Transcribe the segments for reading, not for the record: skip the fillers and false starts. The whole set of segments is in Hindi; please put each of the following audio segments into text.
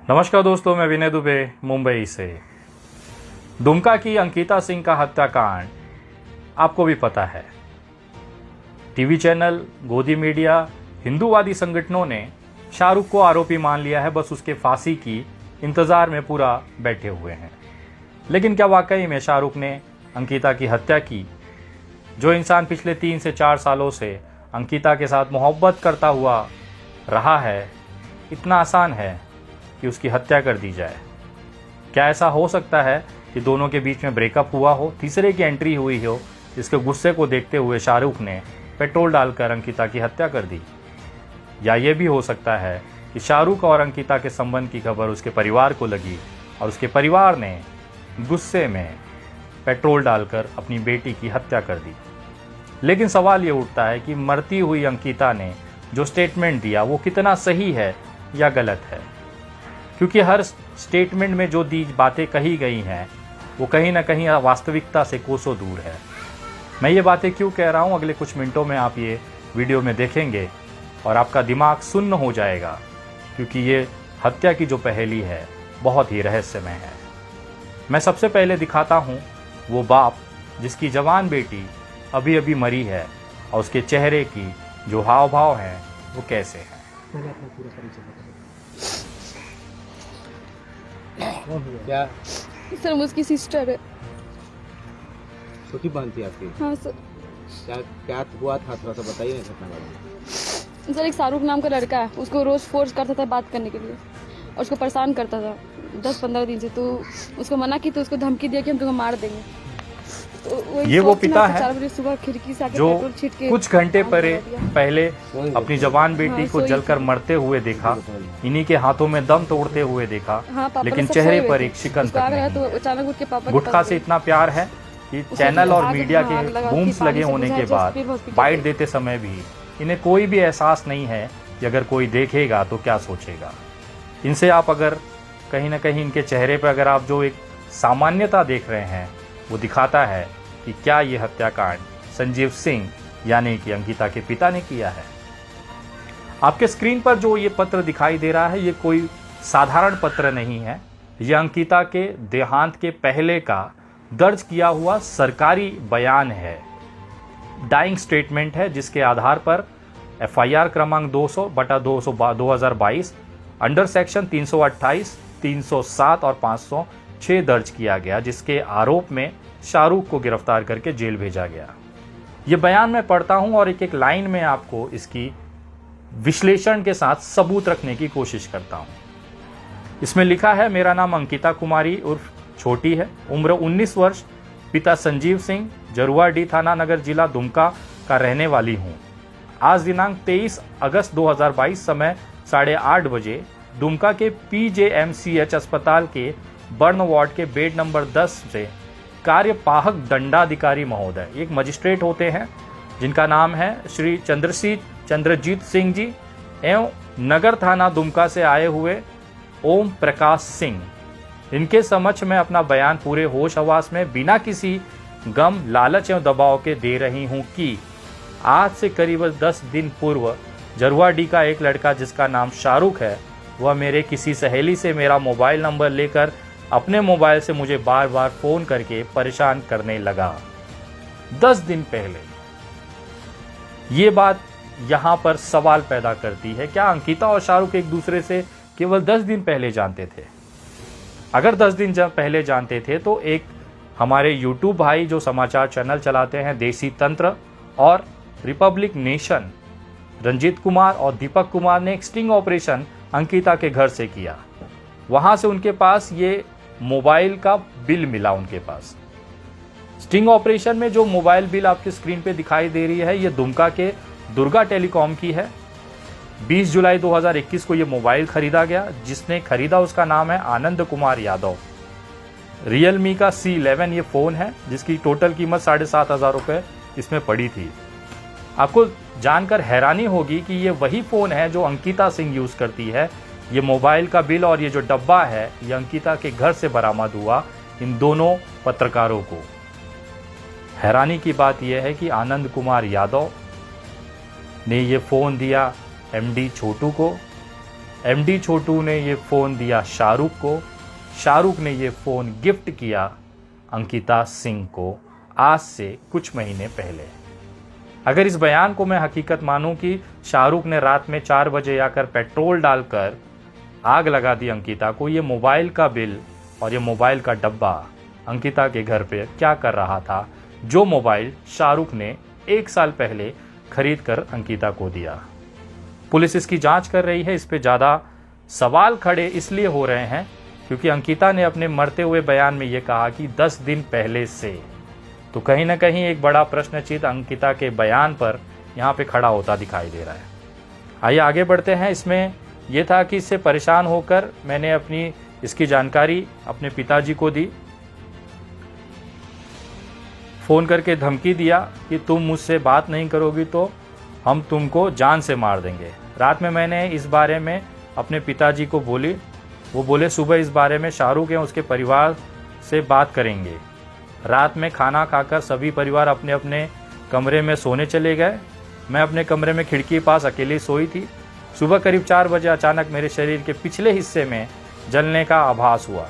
नमस्कार दोस्तों, मैं विनय दुबे मुंबई से। दुमका की अंकिता सिंह का हत्याकांड आपको भी पता है। टीवी चैनल, गोदी मीडिया, हिंदूवादी संगठनों ने शाहरुख को आरोपी मान लिया है। बस उसके फांसी की इंतजार में पूरा बैठे हुए हैं। लेकिन क्या वाकई में शाहरुख ने अंकिता की हत्या की? जो इंसान पिछले 3 से 4 सालों से अंकिता के साथ मोहब्बत करता हुआ रहा है, इतना आसान है कि उसकी हत्या कर दी जाए? क्या ऐसा हो सकता है कि दोनों के बीच में ब्रेकअप हुआ हो, तीसरे की एंट्री हुई हो, जिसके गुस्से को देखते हुए शाहरुख ने पेट्रोल डालकर अंकिता की हत्या कर दी? या ये भी हो सकता है कि शाहरुख और अंकिता के संबंध की खबर उसके परिवार को लगी और उसके परिवार ने गुस्से में पेट्रोल डालकर अपनी बेटी की हत्या कर दी। लेकिन सवाल ये उठता है कि मरती हुई अंकिता ने जो स्टेटमेंट दिया वो कितना सही है या गलत है, क्योंकि हर स्टेटमेंट में जो बातें कही गई हैं वो कहीं ना कहीं वास्तविकता से कोसों दूर है। मैं ये बातें क्यों कह रहा हूँ, अगले कुछ मिनटों में आप ये वीडियो में देखेंगे और आपका दिमाग सुन्न हो जाएगा, क्योंकि ये हत्या की जो पहेली है बहुत ही रहस्यमय है। मैं सबसे पहले दिखाता हूँ वो बाप जिसकी जवान बेटी अभी अभी मरी है और उसके चेहरे की जो हाव भाव हैं वो कैसे हैं। क्या सर, वो उसकी सिस्टर है। छोटी बहन थी आपकी? हाँ सर। क्या क्या हुआ था, थोड़ा सा बताइए ना घटना बारे में। सर, एक शाहरुख नाम का लड़का है, उसको रोज फोर्स करता था बात करने के लिए और उसको परेशान करता था 10-15 दिन से। तो उसको मना की तो उसको धमकी दिया कि हम तुम्हें मार देंगे। तो ये वो पिता है 4 बजे सुबह खिड़की से आके जो पेट्रोल छींट के कुछ घंटे पहले अपनी जवान बेटी को जलकर मरते हुए देखा, इन्हीं के हाथों में दम तोड़ते हुए देखा। लेकिन चेहरे पर एक शिकन तक नहीं। तो अचानक उठ के पापा गुटखा से इतना प्यार है कि चैनल और मीडिया के बूम्स लगे होने के बाद बाइट देते समय भी इन्हें कोई भी एहसास नहीं है कि अगर कोई देखेगा तो क्या सोचेगा। इनसे आप अगर कहीं ना कहीं इनके चेहरे पर अगर आप जो एक सामान्यता देख रहे हैं वो दिखाता है कि क्या ये हत्याकांड संजीव सिंह यानी कि अंकिता के पिता ने किया है। आपके स्क्रीन पर जो ये पत्र दिखाई दे रहा है ये कोई साधारण पत्र नहीं है। ये अंकिता के देहांत के पहले का दर्ज किया हुआ सरकारी बयान है, डाइंग स्टेटमेंट है, जिसके आधार पर एफआईआर क्रमांक 200/2022 अंडर सेक्शन 328, 307 और 506 दर्ज किया गया, जिसके आरोप में शाहरुख को गिरफ्तार करके जेल भेजा गया। ये बयान मैं पढ़ता हूं और एक एक लाइन में आपको इसकी विश्लेषण के साथ सबूत रखने की कोशिश करता हूं। इसमें लिखा है, मेरा नाम अंकिता कुमारी उर्फ छोटी है, उम्र 19 वर्ष, पिता संजीव सिंह, जरुआडीह थाना नगर जिला दुमका का रहने वाली हूं। आज दिनांक 23 अगस्त 2022 समय 8:30 बजे दुमका के PJMCH अस्पताल के बर्न वार्ड के बेड नंबर 10 से कार्यपाहक दंडाधिकारी महोदय, एक मजिस्ट्रेट होते हैं जिनका नाम है श्री चंद्रजीत सिंह जी, एवं नगर थाना दुमका से आए हुए ओम प्रकाश सिंह, इनके समक्ष में अपना बयान पूरे होश हवास में बिना किसी गम, लालच एवं दबाव के दे रही हूं कि आज से करीब 10 दिन पूर्व जरुआडीह का एक लड़का जिसका नाम शाहरुख है, वह मेरे किसी सहेली से मेरा मोबाइल नंबर लेकर अपने मोबाइल से मुझे बार बार फोन करके परेशान करने लगा। 10 दिन पहले। ये बात यहां पर सवाल पैदा करती है, क्या अंकिता और शाहरुख एक दूसरे से केवल 10 दिन पहले जानते थे? अगर 10 दिन जब पहले जानते थे तो एक हमारे यूट्यूब भाई जो समाचार चैनल चलाते हैं देसी तंत्र और रिपब्लिक नेशन, रंजीत कुमार और दीपक कुमार ने एक स्टिंग ऑपरेशन अंकिता के घर से किया। वहां से उनके पास ये मोबाइल का बिल मिला। उनके पास स्टिंग ऑपरेशन में जो मोबाइल बिल आपकी स्क्रीन पे दिखाई दे रही है ये दुमका के दुर्गा टेलीकॉम की है। 20 जुलाई 2021 को ये मोबाइल खरीदा गया। जिसने खरीदा उसका नाम है आनंद कुमार यादव। रियलमी का C11 ये फ़ोन है जिसकी टोटल कीमत 7,500 रुपये इसमें पड़ी थी। आपको जानकर हैरानी होगी कि ये वही फ़ोन है जो अंकिता सिंह यूज़ करती है। ये मोबाइल का बिल और ये जो डब्बा है ये अंकिता के घर से बरामद हुआ इन दोनों पत्रकारों को। हैरानी की बात यह है कि आनंद कुमार यादव ने ये फ़ोन दिया MD छोटू को एमडी छोटू ने ये फ़ोन दिया शाहरुख को, शाहरुख ने ये फ़ोन गिफ्ट किया अंकिता सिंह को आज से कुछ महीने पहले। अगर इस बयान को मैं हकीकत मानूं कि शाहरुख ने रात में 4 बजे आकर पेट्रोल डालकर आग लगा दी अंकिता को, ये मोबाइल का बिल और ये मोबाइल का डब्बा अंकिता के घर पे क्या कर रहा था, जो मोबाइल शाहरुख ने 1 साल पहले खरीद कर अंकिता को दिया। पुलिस इसकी जांच कर रही है। इस पे ज़्यादा सवाल खड़े इसलिए हो रहे हैं क्योंकि अंकिता ने अपने मरते हुए बयान में ये कहा कि 10 दिन पहले से, तो कहीं ना कहीं एक बड़ा प्रश्न चिन्ह अंकिता के बयान पर यहाँ पे खड़ा होता दिखाई दे रहा है। आइए आगे बढ़ते हैं। इसमें यह था कि इससे परेशान होकर मैंने अपनी इसकी जानकारी अपने पिताजी को दी, फ़ोन करके धमकी दिया कि तुम मुझसे बात नहीं करोगी तो हम तुमको जान से मार देंगे। रात में मैंने इस बारे में अपने पिताजी को बोली, वो बोले सुबह इस बारे में शाहरुख या उसके परिवार से बात करेंगे। रात में खाना खाकर सभी परिवार अपने अपने कमरे में सोने चले गए। मैं अपने कमरे में खिड़की के पास अकेली सोई थी। सुबह करीब 4 बजे अचानक मेरे शरीर के पिछले हिस्से में जलने का आभास हुआ।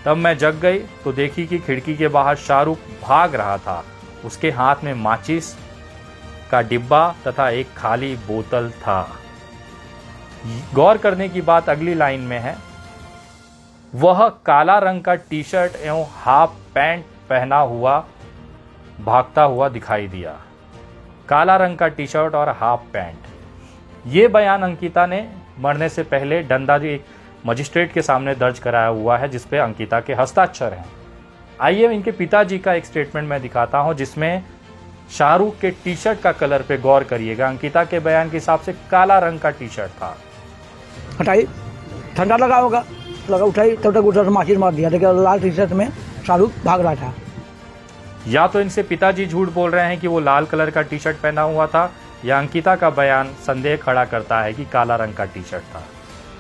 तब मैं जग गई तो देखी कि खिड़की के बाहर शाहरुख भाग रहा था। उसके हाथ में माचिस का डिब्बा तथा एक खाली बोतल था। गौर करने की बात अगली लाइन में है। वह काला रंग का टी शर्ट एवं हाफ पैंट पहना हुआ भागता हुआ दिखाई दिया। काला रंग का टी शर्ट और हाफ पैंट। ये बयान अंकिता ने मरने से पहले डंडा एक मजिस्ट्रेट के सामने दर्ज कराया हुआ है, जिसपे अंकिता के हस्ताक्षर हैं। आइए इनके पिताजी का एक स्टेटमेंट मैं दिखाता हूं, जिसमें शाहरुख के टी शर्ट का कलर पे गौर करिएगा। अंकिता के बयान के हिसाब से काला रंग का टी शर्ट था। हटाई, ठंडा लगा होगा, लगा उठाई, तब तक उधर माचिस मार दिया। लेकिन लाल टी शर्ट में शाहरुख भाग रहा था। या तो इनसे पिताजी झूठ बोल रहे हैं कि वो लाल कलर का टी शर्ट पहना हुआ था, या अंकिता का बयान संदेह खड़ा करता है कि काला रंग का टी शर्ट था।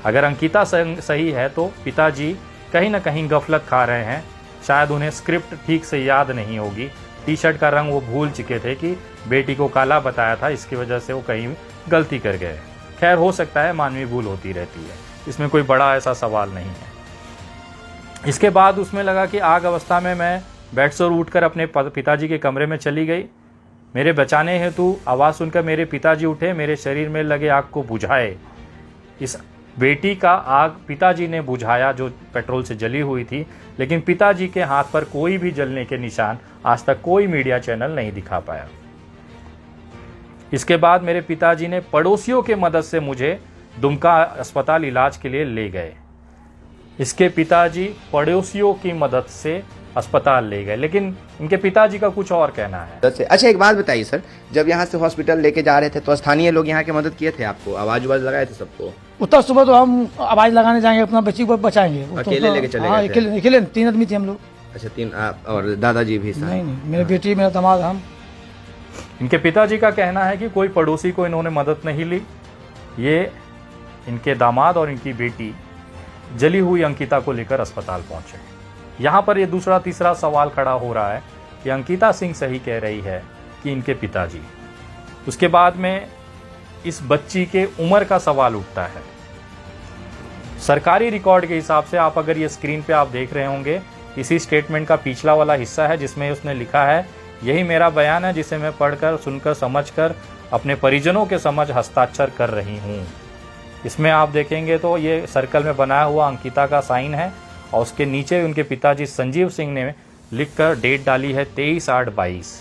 अगर अंकिता सही है तो पिताजी कहीं ना कहीं गफलत खा रहे हैं। शायद उन्हें स्क्रिप्ट ठीक से याद नहीं होगी। टी शर्ट का रंग वो भूल चुके थे कि बेटी को काला बताया था, इसकी वजह से वो कहीं गलती कर गए। खैर, हो सकता है, मानवीय भूल होती रहती है, इसमें कोई बड़ा ऐसा सवाल नहीं है। इसके बाद उसमें लगा कि आग अवस्था में मैं बेड से उठकर अपने पिताजी के कमरे में चली गई। मेरे बचाने हेतु आवाज़ सुनकर मेरे पिताजी उठे, मेरे शरीर में लगे आग को बुझाए। इस बेटी का आग पिताजी ने बुझाया जो पेट्रोल से जली हुई थी, लेकिन पिताजी के हाथ पर कोई भी जलने के निशान आज तक कोई मीडिया चैनल नहीं दिखा पाया। इसके बाद मेरे पिताजी ने पड़ोसियों के मदद से मुझे दुमका अस्पताल इलाज के लिए ले गए। इसके पिताजी पड़ोसियों की मदद से अस्पताल ले गए, लेकिन इनके पिताजी का कुछ और कहना है। अच्छा, एक बात बताइए सर, जब यहाँ से हॉस्पिटल लेके जा रहे थे तो स्थानीय लोग यहाँ की मदद किए थे आपको? आवाज लगाए थे सबको? उतना सुबह तो हम आवाज लगाने जाएंगे, अपना बच्ची को बचाएंगे। अकेले लेके चले गए? अकेले 3 आदमी थे हम लोग। अच्छा, 3 आप और दादाजी भी? नहीं, मेरी बेटी, मेरा दामाद, हम। इनके पिताजी का कहना है कि कोई पड़ोसी को इन्होंने मदद नहीं ली। ये इनके दामाद और इनकी बेटी जली हुई अंकिता को लेकर अस्पताल पहुंचे। यहाँ पर ये दूसरा तीसरा सवाल खड़ा हो रहा है कि अंकिता सिंह सही कह रही है कि इनके पिताजी। उसके बाद में इस बच्ची के उम्र का सवाल उठता है। सरकारी रिकॉर्ड के हिसाब से, आप अगर ये स्क्रीन पे आप देख रहे होंगे, इसी स्टेटमेंट का पिछला वाला हिस्सा है जिसमें उसने लिखा है, यही मेरा बयान है जिसे मैं पढ़कर, सुनकर, समझकर अपने परिजनों के समझ हस्ताक्षर कर रही हूँ। इसमें आप देखेंगे तो ये सर्कल में बनाया हुआ अंकिता का साइन है और उसके नीचे उनके पिताजी संजीव सिंह ने लिखकर डेट डाली है 23/8/22।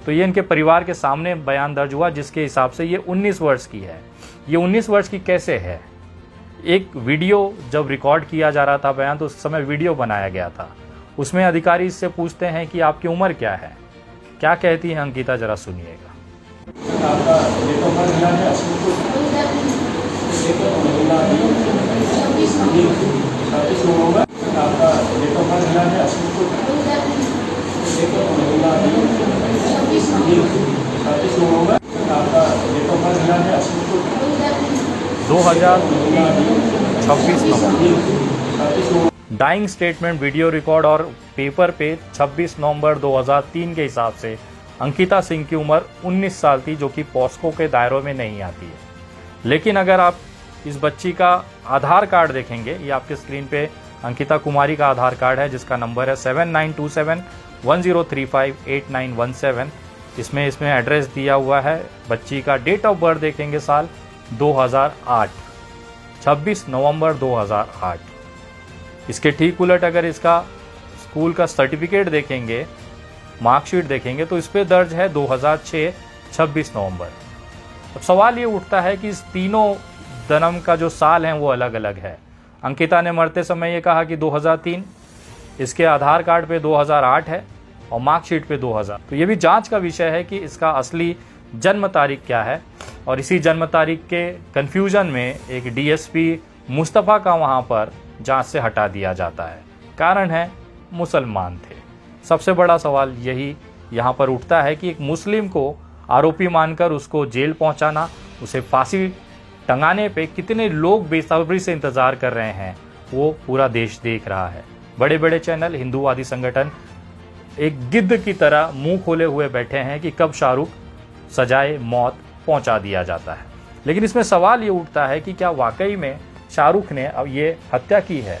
तो ये इनके परिवार के सामने बयान दर्ज हुआ, जिसके हिसाब से ये 19 वर्ष की है। ये 19 वर्ष की कैसे है? एक वीडियो जब रिकॉर्ड किया जा रहा था बयान, तो उस समय वीडियो बनाया गया था। उसमें अधिकारी इससे पूछते हैं कि आपकी उम्र क्या है? क्या कहती है अंकिता, जरा सुनिएगा। डाइंग स्टेटमेंट, वीडियो रिकॉर्ड और पेपर पे 26 नवंबर 2003 के हिसाब से अंकिता सिंह की उम्र 19 साल थी, जो कि पॉस्को के दायरों में नहीं आती है। लेकिन अगर आप इस बच्ची का आधार कार्ड देखेंगे, ये आपके स्क्रीन पे अंकिता कुमारी का आधार कार्ड है जिसका नंबर है 792710358917। इसमें एड्रेस दिया हुआ है, बच्ची का डेट ऑफ बर्थ देखेंगे साल 2008, 26 नवंबर 2008। इसके ठीक उलट अगर इसका स्कूल का सर्टिफिकेट देखेंगे, मार्कशीट देखेंगे तो इस पे दर्ज है 2006, 26 नवंबर। अब सवाल ये उठता है कि इस तीनों जन्म का जो साल है वो अलग अलग है। अंकिता ने मरते समय ये कहा कि 2003, इसके आधार कार्ड पे 2008 है और मार्कशीट पे 2000। तो ये भी जांच का विषय है कि इसका असली जन्म तारीख क्या है। और इसी जन्म तारीख के कन्फ्यूजन में एक डीएसपी मुस्तफ़ा का वहाँ पर जांच से हटा दिया जाता है। कारण है मुसलमान थे। सबसे बड़ा सवाल यही यहाँ पर उठता है कि एक मुस्लिम को आरोपी मानकर उसको जेल पहुँचाना, उसे फांसी टंगाने पे कितने लोग बेसब्री से इंतज़ार कर रहे हैं, वो पूरा देश देख रहा है। बड़े बड़े चैनल, हिंदूवादी संगठन एक गिद्ध की तरह मुंह खोले हुए बैठे हैं कि कब शाहरुख सजाए मौत पहुंचा दिया जाता है। लेकिन इसमें सवाल ये उठता है कि क्या वाकई में शाहरुख ने अब ये हत्या की है,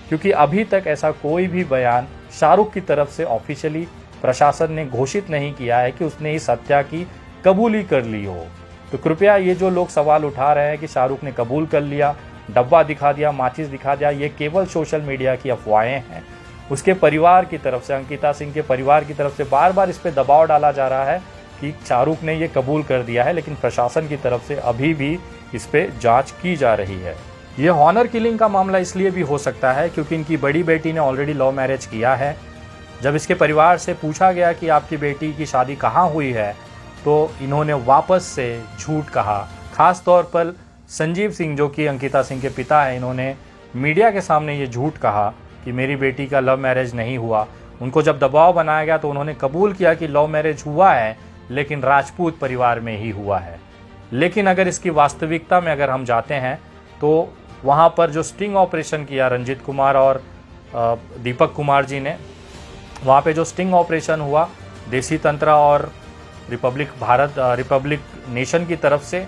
क्योंकि अभी तक ऐसा कोई भी बयान शाहरुख की तरफ से ऑफिशियली प्रशासन ने घोषित नहीं किया है कि उसने इस हत्या की कबूली कर ली हो। तो कृपया ये जो लोग सवाल उठा रहे हैं कि शाहरुख ने कबूल कर लिया, डब्बा दिखा दिया, माचिस दिखा दिया, ये केवल सोशल मीडिया की अफवाहें हैं। उसके परिवार की तरफ से, अंकिता सिंह के परिवार की तरफ से बार बार इस पर दबाव डाला जा रहा है कि शाहरुख ने ये कबूल कर दिया है, लेकिन प्रशासन की तरफ से अभी भी इस पर जांच की जा रही है। ये हॉनर किलिंग का मामला इसलिए भी हो सकता है क्योंकि इनकी बड़ी बेटी ने ऑलरेडी लव मैरिज किया है। जब इसके परिवार से पूछा गया कि आपकी बेटी की शादी कहाँ हुई है, तो इन्होंने वापस से झूठ कहा। खास तौर पर संजीव सिंह जो कि अंकिता सिंह के पिता हैं, इन्होंने मीडिया के सामने ये झूठ कहा कि मेरी बेटी का लव मैरिज नहीं हुआ। उनको जब दबाव बनाया गया तो उन्होंने कबूल किया कि लव मैरिज हुआ है, लेकिन राजपूत परिवार में ही हुआ है। लेकिन अगर इसकी वास्तविकता में अगर हम जाते हैं तो वहाँ पर जो स्टिंग ऑपरेशन किया रंजीत कुमार और दीपक कुमार जी ने, वहाँ पे जो स्टिंग ऑपरेशन हुआ देसी तंत्रा और रिपब्लिक नेशन की तरफ से,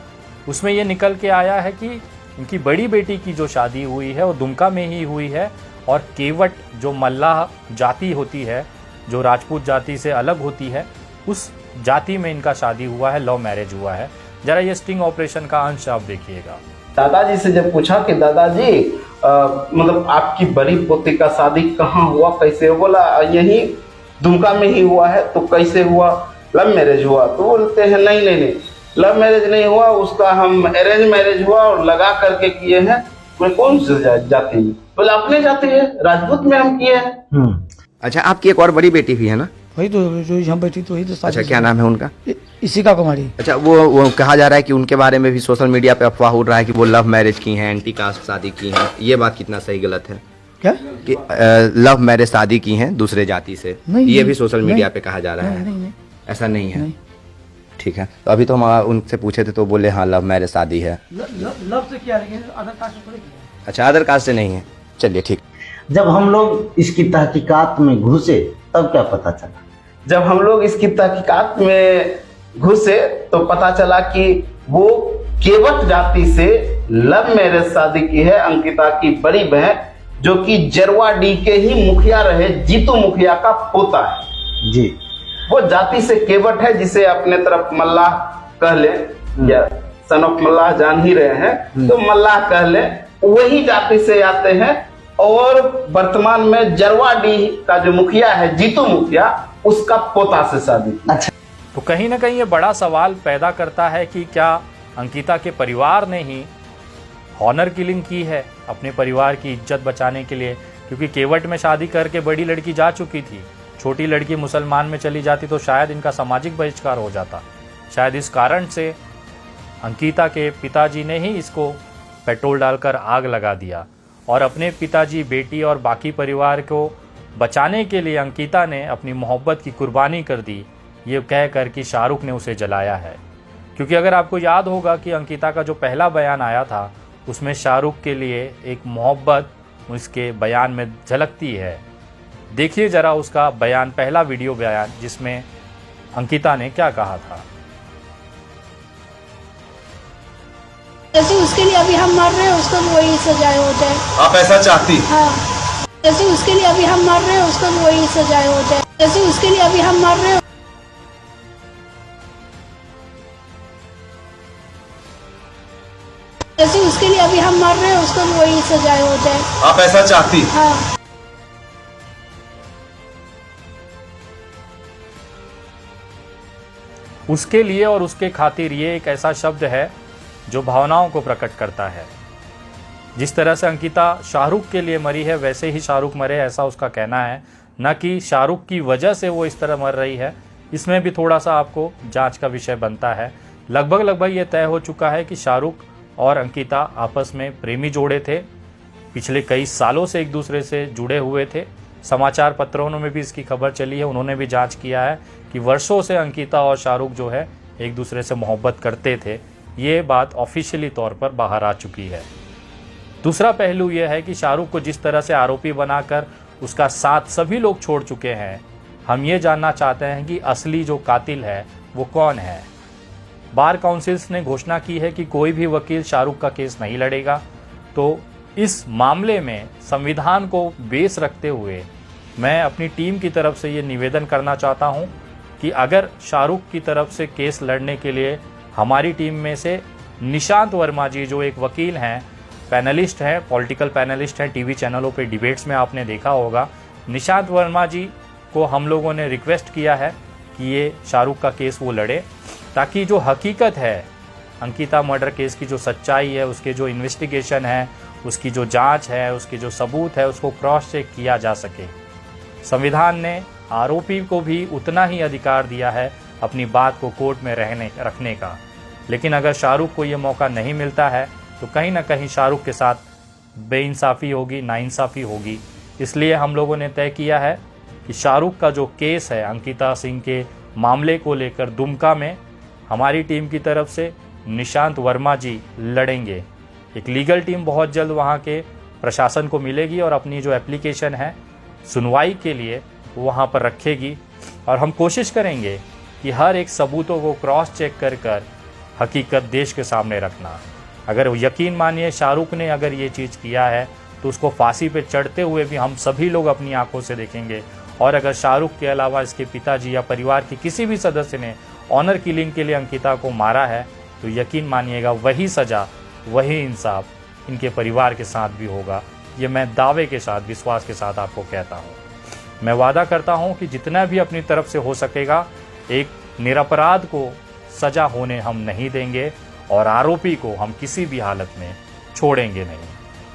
उसमें ये निकल के आया है कि इनकी बड़ी बेटी की जो शादी हुई है वो दुमका में ही हुई है और केवट जो मल्लाह जाति होती है, जो राजपूत जाति से अलग होती है, उस जाति में इनका शादी हुआ है, लव मैरिज हुआ है। जरा ये स्टिंग ऑपरेशन का अंश आप देखिएगा। दादाजी से जब पूछा कि दादाजी मतलब आपकी बड़ी पोती का शादी कहाँ हुआ, कैसे हुआ, बोला यही दुमका में ही हुआ है। तो कैसे हुआ, लव मैरिज हुआ। तो बोलते हैं नहीं लव मैरिज नहीं हुआ, उसका हम अरेंज मैरिज हुआ और लगा करके किए हैं। मैं कौन सी जाति में, बोले अपने जाति है, राजपूत में हम किए हैं। अच्छा, आपकी एक और बड़ी बेटी भी है ना? वही तो जो यहाँ बैठी तो वही तो। अच्छा, क्या नाम है उनका? इशिका कुमारी। अच्छा, वो कहा जा रहा है कि उनके बारे में भी सोशल मीडिया पे अफवाह उड़ रहा है कि वो लव मैरिज की हैं, एंटी कास्ट शादी की हैं। ये बात कितना सही गलत है? क्या कि लव मैरिज शादी की हैं दूसरे जाति से, ये भी सोशल मीडिया पे कहा जा रहा है। नहीं, ऐसा नहीं है। ठीक है, तो अभी तो हम उनसे पूछे थे तो बोले हाँ लव मैरिज शादी है। लव से क्या है, अदर कास्ट से थोड़ी किया। अच्छा, अदर कास्ट से नहीं है। चलिए ठीक। जब हम लोग इसकी तहकीकात में घुसे तब क्या पता चला? जब हम लोग इसकी तहकीकात में घुसे तो पता चला कि वो केवट जाति से लव मैरिज शादी की है। अंकिता की बड़ी बहन जो कि जरवाडी के ही मुखिया रहे जीतू मुखिया का पोता है जी। वो जाति से केवट है, जिसे अपने तरफ मल्लाह कह ले या सन ऑफ मल्लाह जान ही रहे हैं, तो मल्लाह कह ले, वही जाति से आते हैं। और वर्तमान में जरवाडी का जो मुखिया है जीतू मुखिया, उसका पोता से शादी। अच्छा, तो कहीं ना कहीं ये बड़ा सवाल पैदा करता है कि क्या अंकिता के परिवार ने ही हॉनर किलिंग की है अपने परिवार की इज्जत बचाने के लिए? क्योंकि केवट में शादी करके बड़ी लड़की जा चुकी थी, छोटी लड़की मुसलमान में चली जाती तो शायद इनका सामाजिक बहिष्कार हो जाता। शायद इस कारण से अंकिता के पिताजी ने ही इसको पेट्रोल डालकर आग लगा दिया और अपने पिताजी, बेटी और बाकी परिवार को बचाने के लिए अंकिता ने अपनी मोहब्बत की कुर्बानी कर दी, ये कहकर कि शाहरुख ने उसे जलाया है। क्योंकि अगर आपको याद होगा कि अंकिता का जो पहला बयान आया था उसमें शाहरुख के लिए एक मोहब्बत उसके बयान में झलकती है। देखिए जरा उसका बयान, पहला वीडियो बयान, जिसमें अंकिता ने क्या कहा था। जैसे उसके लिए अभी हम मर रहे हैं उसको भी वही सजाए हो जाए। आप ऐसा चाहती? हाँ, जैसे उसके लिए अभी हम मर रहे हैं उसको भी वही सजाए हो जाए। जैसे उसके लिए अभी हम मर रहे हैं, जैसे उसके लिए अभी हम मर रहे हैं उसको भी वही सजाए हो जाए। आप ऐसा चाहती? हाँ। उसके लिए और उसके खातिर ये एक ऐसा शब्द है जो भावनाओं को प्रकट करता है। जिस तरह से अंकिता शाहरुख के लिए मरी है वैसे ही शाहरुख मरे, ऐसा उसका कहना है, न कि शाहरुख की वजह से वो इस तरह मर रही है। इसमें भी थोड़ा सा आपको जांच का विषय बनता है। लगभग ये तय हो चुका है कि शाहरुख और अंकिता आपस में प्रेमी जोड़े थे, पिछले कई सालों से एक दूसरे से जुड़े हुए थे। समाचार पत्रों में भी इसकी खबर चली है, उन्होंने भी जांच किया है कि वर्षों से अंकिता और शाहरुख जो है एक दूसरे से मोहब्बत करते थे। ये बात ऑफिशियली तौर पर बाहर आ चुकी है। दूसरा पहलू यह है कि शाहरुख को जिस तरह से आरोपी बनाकर उसका साथ सभी लोग छोड़ चुके हैं, हम ये जानना चाहते हैं कि असली जो कातिल है वो कौन है। बार काउंसिल्स ने घोषणा की है कि कोई भी वकील शाहरुख का केस नहीं लड़ेगा। तो इस मामले में संविधान को बेस रखते हुए मैं अपनी टीम की तरफ से ये निवेदन करना चाहता हूँ कि अगर शाहरुख की तरफ से केस लड़ने के लिए हमारी टीम में से निशांत वर्मा जी, जो एक वकील हैं, पैनलिस्ट हैं, पॉलिटिकल पैनलिस्ट हैं, टीवी चैनलों पे डिबेट्स में आपने देखा होगा, निशांत वर्मा जी को हम लोगों ने रिक्वेस्ट किया है कि ये शाहरुख का केस वो लड़े, ताकि जो हकीकत है अंकिता मर्डर केस की, जो सच्चाई है, उसके जो इन्वेस्टिगेशन है, उसकी जो जांच है, उसके जो सबूत है, उसको क्रॉस चेक किया जा सके। संविधान ने आरोपी को भी उतना ही अधिकार दिया है अपनी बात को कोर्ट में रखने का। लेकिन अगर शाहरुख को ये मौका नहीं मिलता है तो कहीं ना कहीं शाहरुख के साथ बेइंसाफ़ी होगी, नाइंसाफ़ी होगी। इसलिए हम लोगों ने तय किया है कि शाहरुख का जो केस है अंकिता सिंह के मामले को लेकर दुमका में, हमारी टीम की तरफ से निशांत वर्मा जी लड़ेंगे। एक लीगल टीम बहुत जल्द वहाँ के प्रशासन को मिलेगी और अपनी जो एप्लीकेशन है सुनवाई के लिए वहाँ पर रखेगी। और हम कोशिश करेंगे कि हर एक सबूतों को क्रॉस चेक कर हकीकत देश के सामने रखना। अगर यकीन मानिए शाहरुख ने अगर ये चीज़ किया है तो उसको फांसी पे चढ़ते हुए भी हम सभी लोग अपनी आंखों से देखेंगे। और अगर शाहरुख के अलावा इसके पिताजी या परिवार के किसी भी सदस्य ने ऑनर किलिंग के लिए अंकिता को मारा है तो यकीन मानिएगा वही सज़ा, वही इंसाफ इनके परिवार के साथ भी होगा। ये मैं दावे के साथ, विश्वास के साथ आपको कहता हूँ। मैं वादा करता हूँ कि जितना भी अपनी तरफ से हो सकेगा एक निरपराध को सज़ा होने हम नहीं देंगे और आरोपी को हम किसी भी हालत में छोड़ेंगे नहीं।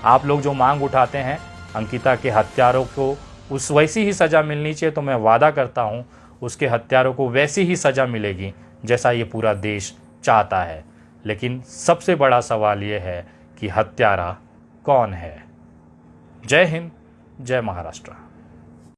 आप लोग जो मांग उठाते हैं अंकिता के हत्यारों को उस वैसी ही सज़ा मिलनी चाहिए, तो मैं वादा करता हूँ उसके हत्यारों को वैसी ही सज़ा मिलेगी जैसा ये पूरा देश चाहता है। लेकिन सबसे बड़ा सवाल ये है कि हत्यारा कौन है। जय हिंद, जय महाराष्ट्र।